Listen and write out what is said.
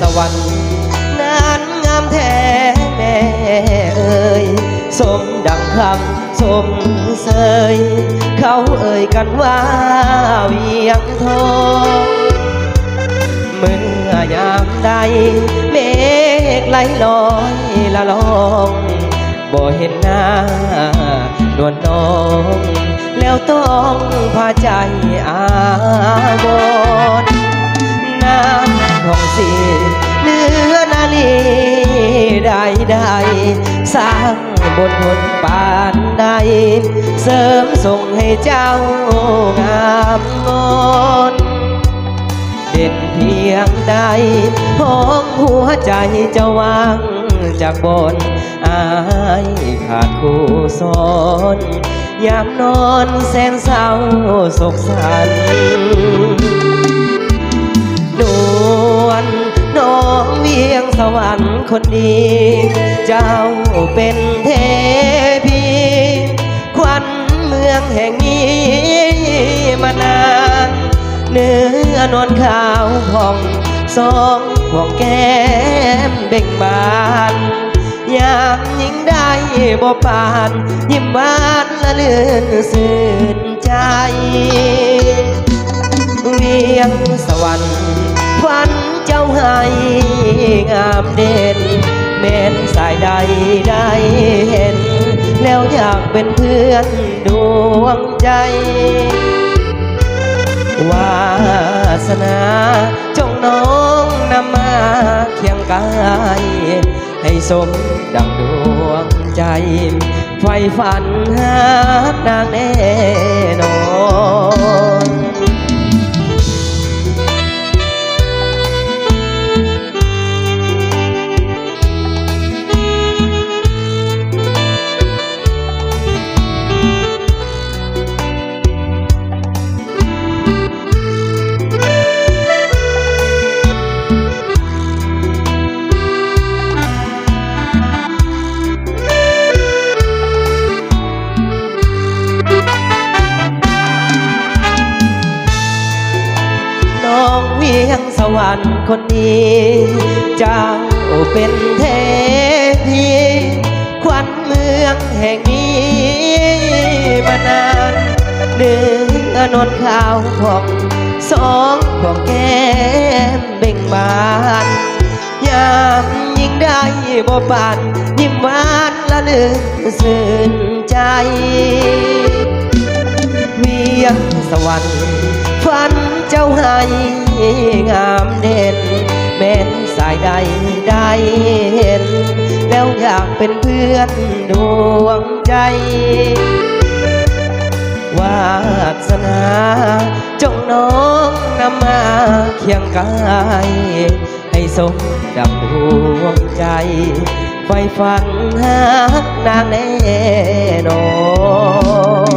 สวรรค์นั้นงามแท้แม่เอ่ยสมดังคำสมเสยเขาเอ่ยกันว่าเวียงทองเมื่อยามใดเมฆไหลลอยละลองบ่เห็นหน้านวลน้องแล้วต้องพาใจอาวรณ์น้ำทองสีเนื้อนาลีได้สร้างบนบนปานใดเสริมส่งให้เจ้างามงอนเด่นเพียงใดห้องหัวใจเจ้าวางจากบนอายขาดคู่ซ้อนยามนอนแสนเศร้าโศกสันนวลน้องเวียงสวรรค์คนดีเจ้าเป็นเทพีขวัญเมืองแห่งนี้มานานเนื้อนวลขาวผ่องสองห่วงแก้มเบ่งบานยามยิ่งได้บ่ปานยิ้มหวานละเลื่อนสื่นใจเวียงสวรรค์ฝันเจ้าให้งามเด่นแม้นสายใดได้เห็นแล้วอยากเป็นเพื่อนดวงใจวาสนาจงน้องนำมาเคียงกายให้สมดังดวงใจไฟฝันหานางแน่นอนเวียงสวรรค์คนนี้เจ้าเป็นเทพีขวัญเมืองแห่งนี้มานานเนื้อนวลขาวผ่องสองผ่องแก้มเบ่งบานยามยิ่งได้บ่ปานยิ้มหวานละลื่นสื่นใจเวียงสวรรค์ฝันเจ้าให้งามเด่นแม้นสายใดได้เห็นแล้วอยากเป็นเพื่อนดวงใจวาสนาจงน้องนำมาเคียงกายให้สมดังดวงใจไฟฝันหานางแน่นอน